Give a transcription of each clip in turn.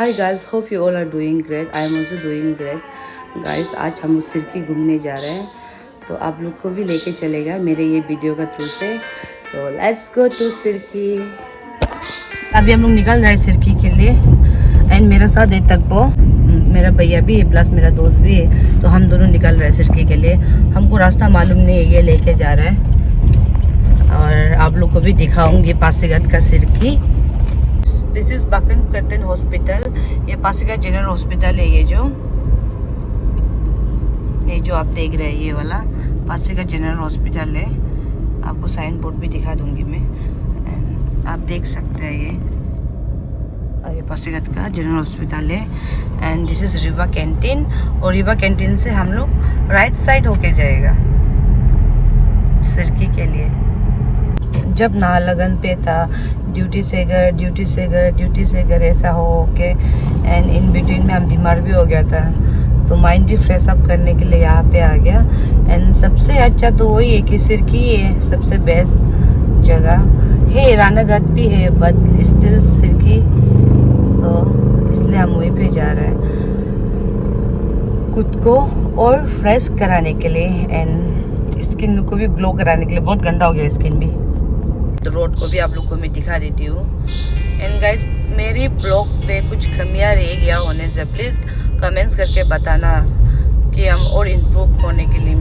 Hi guys, hope you all are doing great. I am also doing great. Guys, आज हम सिरकी घूमने जा रहे हैं, तो आप लोग को भी लेके चलेगा मेरे ये वीडियो का थ्रू से। तो लेट्स गो टू सिरकी। अभी हम लोग निकल रहे हैं सिरकी के लिए एंड मेरे साथ है तकबो, मेरा भैया भी है प्लस मेरा दोस्त भी है। तो हम दोनों निकल रहे हैं सिरकी के लिए। हमको रास्ता मालूम नहीं है, ये लेके जा रहा है और आप लोग को भी दिखाऊंगी पासीघाट का सिरकी। दिस इज बकन कर्टन हॉस्पिटल। ये पासीघाट जनरल हॉस्पिटल है। ये जो आप देख रहे हैं ये वाला पासीघाट जनरल हॉस्पिटल है। आपको साइन बोर्ड भी दिखा दूंगी मैं, एंड आप देख सकते हैं ये पासीघाट का जनरल हॉस्पिटल है। And this is Riva canteen, और रिवा कैंटीन से हम लोग राइट साइड होके जाएगा सिरकी के लिए। जब नाहरलगुन पे था, ड्यूटी से घर ऐसा हो के एंड इन बिटवीन में हम बीमार भी हो गया था, तो माइंड भी फ्रेश अप करने के लिए यहाँ पे आ गया। एंड सबसे अच्छा तो वही है कि सिरकी है सबसे बेस्ट जगह है। रानाघाट भी है बट स्टिल सिरकी, सो इसलिए हम वहीं पे जा रहे हैं खुद को और फ्रेश कराने के लिए एंड स्किन को भी ग्लो कराने के लिए। बहुत गंदा हो गया स्किन भी। तो रोड को भी आप लोग को मैं दिखा देती हूँ। एंड गाइस, मेरी ब्लॉग पे कुछ कमियां रह गया होने से प्लीज़ कमेंट्स करके बताना कि हम और इम्प्रूव होने के लिए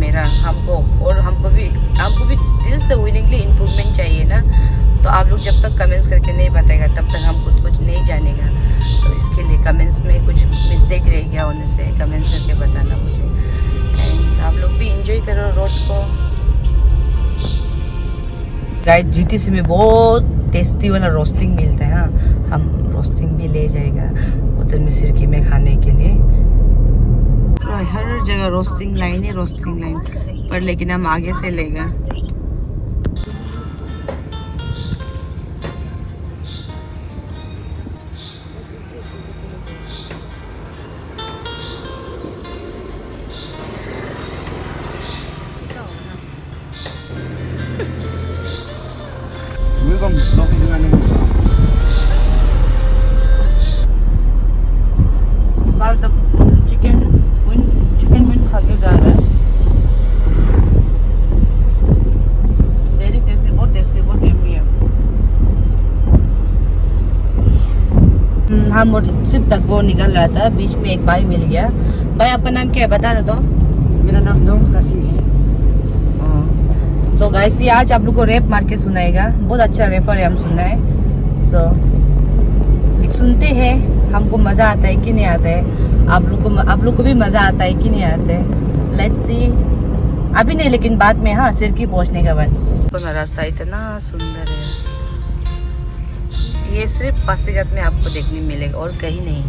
हमको भी दिल से विलिंगली इम्प्रूवमेंट चाहिए ना। तो आप लोग जब तक कमेंट्स करके नहीं बताएगा तब तक हम खुद कुछ नहीं जानेगा। तो इसके लिए कमेंट्स में कुछ मिस्टेक रह गया होने से कमेंट्स करके बताना मुझे। एंड आप लोग भी इंजॉय करो रोड को। गाइस, जीटीसी में बहुत टेस्टी वाला रोस्टिंग मिलता है। हाँ, हम रोस्टिंग भी ले जाएगा उधर में सिरकी में खाने के लिए। हर जगह रोस्टिंग लाइन पर, लेकिन हम आगे से लेगा। चिकन मीट खा के जा रहा है। वेरी टेस्टी, बहुत यम्मी है। हम सिर्फ तक वो निकल रहा था, बीच में एक भाई मिल गया। भाई, आपका नाम क्या है, बता दो तो। मेरा नाम नोम कासिम है। तो गाइस, ये आज आप लोग को रैप मार के सुनाएगा। बहुत अच्छा रैपर है, हम सुना है। सो सुनते हैं, हमको मज़ा आता है कि नहीं आता है, आप लोग को भी मज़ा आता है कि नहीं आता है। Let's see. अभी नहीं, लेकिन बाद में। हाँ, सिरकी पहुंचने के बाद। तो रास्ता इतना सुंदर है, ये सिर्फ पासीघाट में आपको देखने मिलेगा और कहीं नहीं।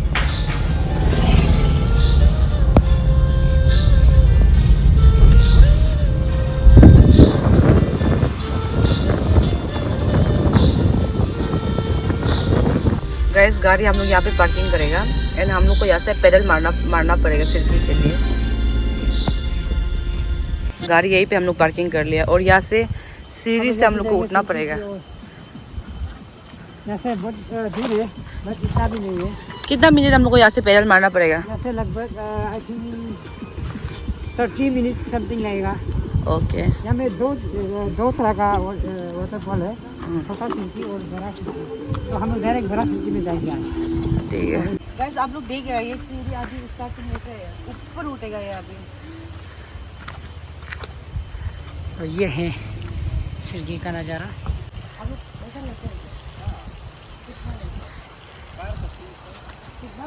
गैस, गाड़ी हम लोग यहाँ पे पार्किंग करेगा एंड हम लोग को यहाँ से पैदल मारना पड़ेगा सिरकी के लिए। गाड़ी यहीं पे हम लोग पार्किंग कर लिया और यहाँ से सीढ़ी से हम लोग को उठना पड़ेगा। जैसे बहुत दूर है, बट इतना भी नहीं है। कितना मिनट हम लोग को यहाँ से पैदल मारना पड़ेगा? जैसे लगभग आई थिंक 30 मिनट समथिंग लगेगा। ओके। यहाँ में दो तरह का वाटरफॉल है, छोटा सिरकी और बड़ा सिरकी। तो हम लोग डायरेक्ट बड़ा सिरकी में जाएंगे आज। ठीक है गाइस, आप लोग देख रहे हैं ये सीढ़ी अभी स्टार्टिंग से ऊपर उठेगा ये अभी। तो ये है सिरकी का नज़ारा। आप लोग ऐसा लगता है कितना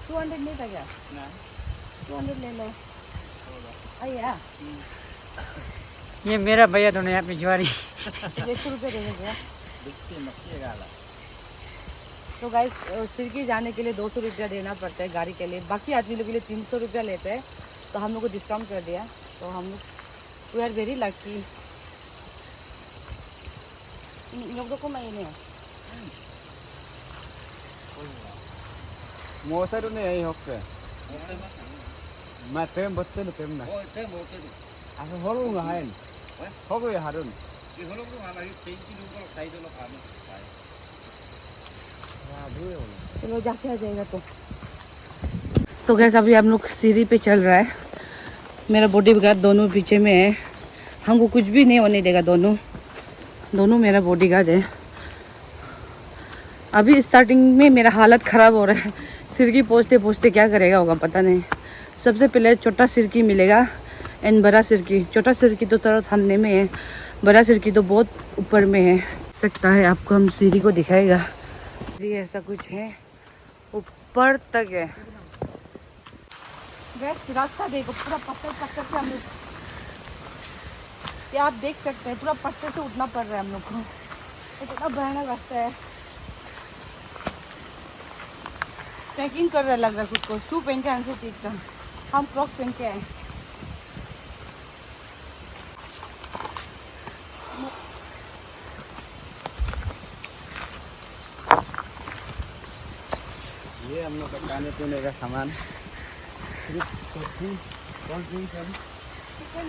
200 नहीं था क्या? 200 ले लो। आइए, ये मेरा भैया दोनों यहाँ पे ज्वारी। 100 रुपये देंगे क्या? तो गाइस, सिरकी जाने के लिए 200 रुपया देना पड़ता है गाड़ी के लिए। बाकी आदमी लोग के लिए 300 रुपया लेते हैं, तो हम लोग को डिस्काउंट कर दिया। तो हम लोग वी आर वेरी लकी। लोग को मैं नहीं motor ni ay hokke. Ma tem botte no tem na. Asa holu nga hain. Hogo ya harun. Ki holu ko hama hi 3 kilo ko 2 kilo kami. Ya, due. चलो जाके आ जाएगा तो gas अभी हम लोग सीढ़ी पे चल रहा है। मेरा बॉडी गार्ड दोनों पीछे में है, हमको कुछ भी नहीं होने देगा। दोनों मेरा बॉडी गार्ड है। अभी स्टार्टिंग में मेरा हालत ख़राब हो रहा है, सिरकी पहुँचते पहुँचते क्या करेगा होगा पता नहीं। सबसे पहले छोटा सिरकी मिलेगा एंड बड़ा सिरकी। छोटा सिरकी तो थोड़ा थामने में है, बड़ा सिरकी तो बहुत ऊपर में है। सकता है आपको हम सीढ़ी को दिखाएगा जी, ऐसा कुछ है, ऊपर तक है। गैस रास्ता देखो, पूरा पत्थर से हम लोग, ये आप देख सकते हैं, पूरा पत्थर से उठना पड़ रहा है हम लोग को। इतना भयानक रास्ता है। ट्रैकिंग कर रहा लग रहा है खुद को। शू पहन के आने से ठीक था, हम क्रॉक्स पहन के आए। ये हम लोग का खाने पीने का सामान, सिर्फ सब्जी, कोल्ड ड्रिंक है, चिकन।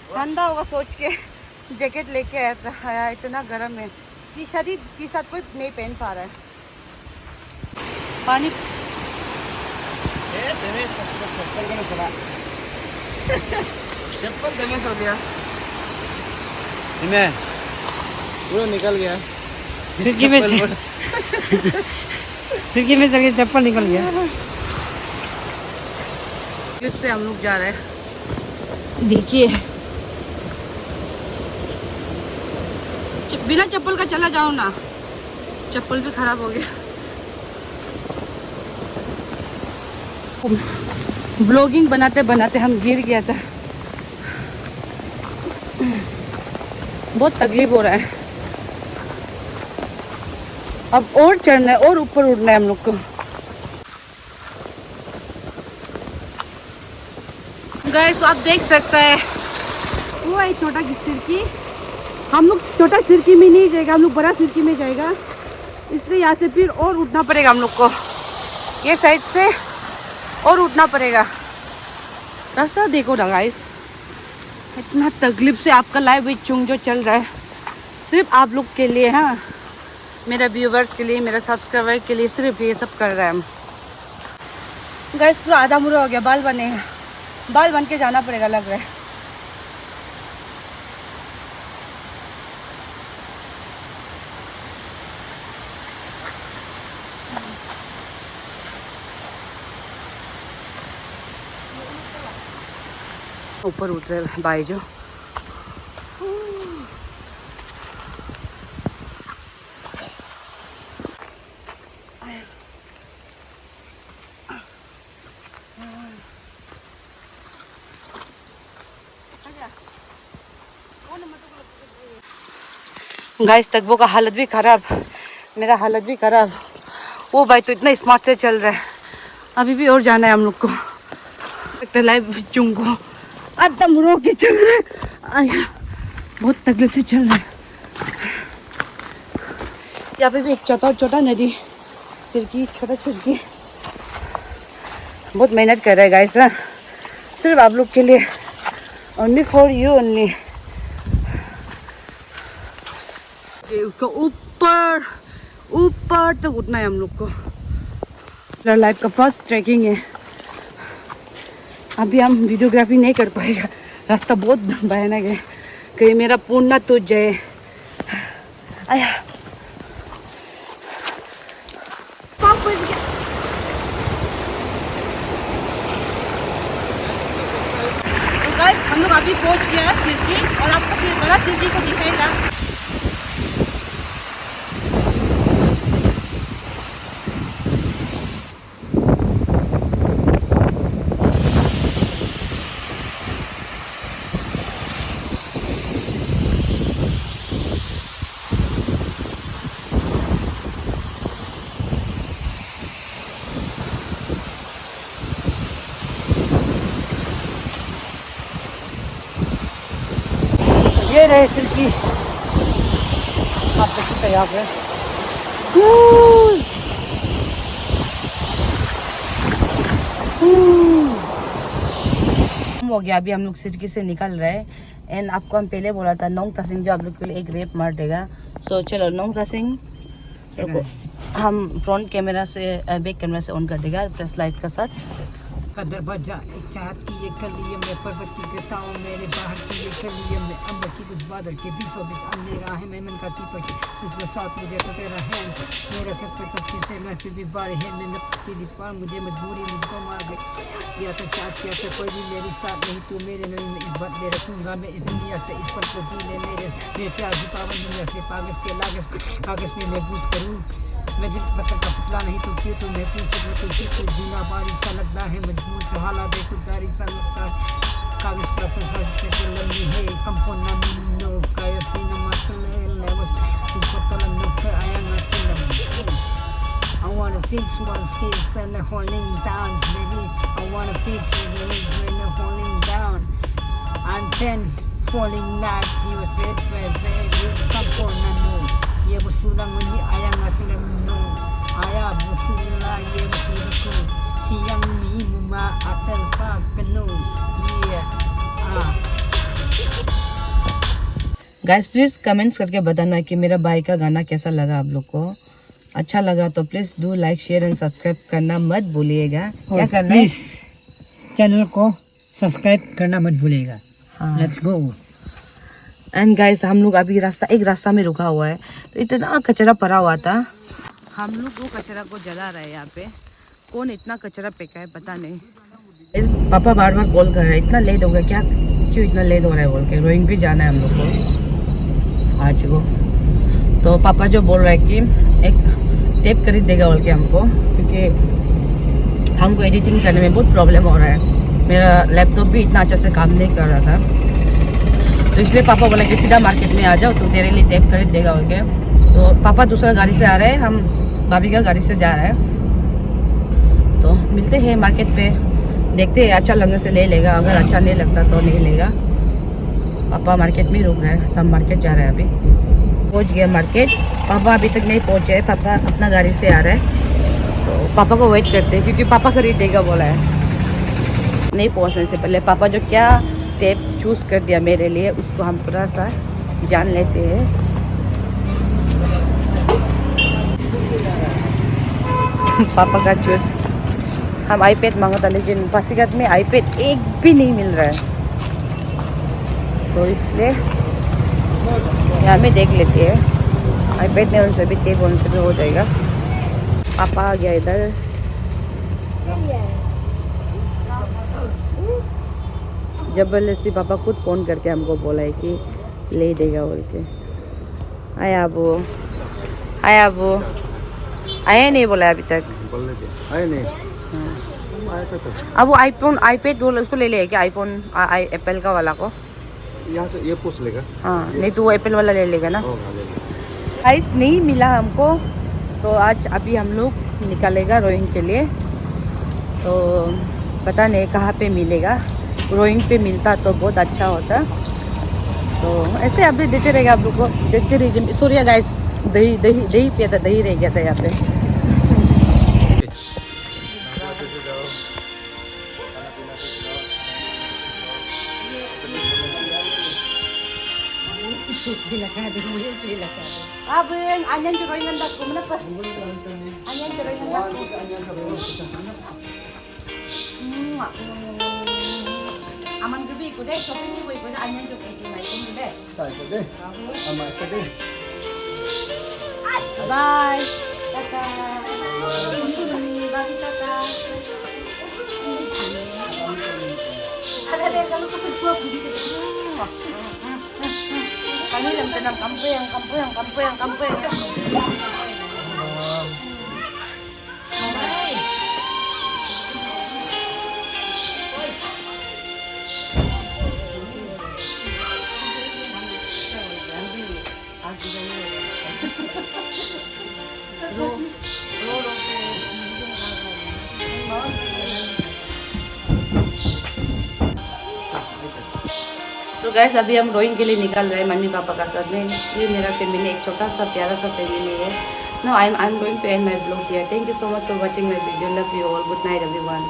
ठंडा होगा सोच के जैकेट लेके आया, इतना गर्म है। टी शर्ट कोई नहीं पहन पा रहा है। पानी चप्पल दिनेश हो गया, पूरा निकल गया सिरकी में से चप्पल निकल गया। क्लिप से हम लोग जा रहे हैं, देखिए। बिना चप्पल का चला जाओ ना, चप्पल भी खराब हो गया। ब्लॉगिंग बनाते बनाते हम गिर गया था, बहुत तकलीफ हो रहा है। अब और चढ़ना है और ऊपर उड़ना है हम लोग को। गाइस आप देख सकते हैं, वो है छोटा सिरकी। हम लोग छोटा सिरकी में नहीं जाएगा, हम लोग बड़ा सिरकी में जाएगा, इसलिए यहाँ से फिर और उठना पड़ेगा हम लोग को, ये साइड से और उठना पड़ेगा। रास्ता देखो ना गाइस, इतना तकलीफ से आपका लाइव विचुंग जो चल रहा है, सिर्फ आप लोग के लिए। हाँ, मेरा व्यूवर्स के लिए, मेरा सब्सक्राइबर के लिए, सिर्फ ये सब कर रहे हैं हम। गाइस पूरा आधा मुड़ा हो गया, बाल बने हैं, बाल बन के जाना पड़ेगा लग रहा है। ऊपर उठ रहे भाई जो। गाइस तकबो का हालत भी खराब, मेरा हालत भी खराब। वो भाई तो इतना स्मार्ट से चल रहा है। अभी भी और जाना है हम लोग को। लाइव चुंगो एकदम रो के चल रहे हैं, बहुत तकलीफ से चल रहा है। यहाँ पे भी एक छोटा नदी, सिरकी, छोटा सिरकी। बहुत मेहनत कर रहा है गाइस, ना सिर्फ आप लोग के लिए, ओनली फॉर यू ओनली। ऊपर ऊपर तक उठना है हम लोग को। लाइफ का फर्स्ट ट्रैकिंग है। अभी हम वीडियोग्राफी नहीं कर पाएगा, रास्ता बहुत भयानक है, कहीं मेरा पूर्ण ना टूट जाए। आया हम लोग अभी पहुंच गया सिरकी, और आपको फिर बड़ा सिरकी को दिखाएगा। ये रहे सिरकी, आप देख सकते हैं यहाँ पे। हो गया, अभी हम लोग सिरकी से निकल रहे हैं एंड आपको हम पहले बोला था नोंग तासिंग जो आप लोग के लिए एक रेप मार देगा. सो चलो नोंग तासिंग रुको, हम फ्रंट कैमरा से बैक कैमरा से ऑन कर देगा फ्लैश लाइट का साथ. का दरवाजा एक चाहती है कलिए में पर्वत की गताओं मेरे बाहर की ये कलिए में अंबर की कुछ बादल के बीचों बीच अंधेरा है मैं मन का दीपक कुछ साथ मुझे तो तेरा है मेरा सबसे कच्ची से मैं फिर भी बार है मैं नपती दीपार मुझे मजबूरी मुझको मार दे या तो चाह किया तो कोई भी मेरी साथ नहीं तू मेरे में इस बात ले रखूँगा मैं इस दुनिया से इस पर को जी ले मेरे प्यार की पावन दुनिया से कागज में मैं बूझ करूँ मैं दिल पत्थर का पुतला नहीं तू क्यों तू मैं तू जीना बारी सा लगता है मजबूर से हालात देखो गारी सा लगता है कागज पर तो लंबी है कंपोना नो काया सीना मसले लेवस तू पतला न पे आया ना I wanna fix one skills when they're holding down baby I wanna fix it when they're holding down I'm 10 falling nights you was dead baby कंपोना नो ये वसूला मुझे आया ना no ayah bersulah ye bersuku siang ni muma atel pa kenu ye guys please comments करके बताना कि मेरा भाई का गाना कैसा लगा आप लोग को. अच्छा लगा तो please do like share and subscribe करना मत भूलिएगा. क्या करना है? प्लीज चैनल को सब्सक्राइब करना मत भूलिएगा. हाँ. Let's go. एंड गाइस हम लोग अभी एक रास्ता में रुका हुआ है तो इतना कचरा पड़ा हुआ था. हम लोग वो कचरा को जला रहे हैं यहाँ पे. कौन इतना कचरा फेंका है पता नहीं. पापा बार बार कॉल कर रहे हैं इतना लेट हो गया क्या, क्यों इतना लेट हो रहा है बोल के. रोइंग भी जाना है हम लोग को आज को. तो पापा जो बोल रहा है कि एक टेप खरीद देगा बोल के हमको, क्योंकि हमको एडिटिंग करने में बहुत प्रॉब्लम हो रहा है. मेरा लैपटॉप भी इतना अच्छा से काम नहीं कर रहा था तो इसलिए पापा बोला कि सीधा मार्केट में आ जाओ तो तेरे लिए टेप खरीद देगा बोल के. तो पापा दूसरा गाड़ी से आ रहे हैं, हम भाभी का गाड़ी से जा रहे हैं. तो मिलते हैं मार्केट पे, देखते हैं अच्छा लगने से ले लेगा, अगर अच्छा नहीं लगता तो नहीं लेगा. पापा मार्केट में रुक रहे हैं, हम मार्केट जा रहे हैं. अभी पहुंच गया मार्केट. पापा अभी तक नहीं पहुंचे, पापा अपना गाड़ी से आ रहे हैं तो पापा को वेट करते हैं क्योंकि पापा खरीद देगा बोला है. नहीं पहुंचने से पहले पापा जो क्या टेप चूज़ कर दिया मेरे लिए उसको हम थोड़ा सा जान लेते हैं. पापा का चूज़ हम आईपैड मांगा था लेकिन पासीघाट में आईपैड एक भी नहीं मिल रहा है तो इसलिए यहाँ में देख लेते हैं. आईपैड ने उनसे भी टेप उनसे भी हो जाएगा. पापा आ गया इधर. जबरदस्ती पापा खुद फ़ोन करके हमको बोला है कि ले देगा बोल के. आया अबू आया नहीं बोला अभी तक. आए नहीं अब वो आईपैड बोल उसको ले लेगा क्या, आईफोन एप्पल का वाला को. यहाँ से ये पूछ लेगा. हाँ नहीं तो वो एप्पल वाला ले लेगा ना. प्राइस नहीं मिला हमको तो आज अभी हम लोग निकालेगा रोइंग के लिए. तो पता नहीं कहाँ पे मिलेगा. रोइंग पे मिलता तो बहुत अच्छा होता. तो ऐसे अभी देते रहेगा आप लोग को, देखते रहिए. सूर्या गाइस दही पिया था, दही रह गया था यहाँ पे. अब anyan ceroy ngandak ko mana pa anyan ceroy ngandak aman gabi ko deh shopping ni boy ko anyan jo kasi mai ko deh Sai ko deh. Ama ko deh. bye tata bye tata ada deh kalau ke gua begitu. Kami lang tanang kampuyang. तो gas अभी हम rowing के लिए निकल रहे हैं mummy papa का साथ में. ये मेरा फैमिली एक छोटा सा प्यारा सा फैमिली है. No I am going to end my blog here. Thank you so much for watching my video. Love you all. Good night everyone.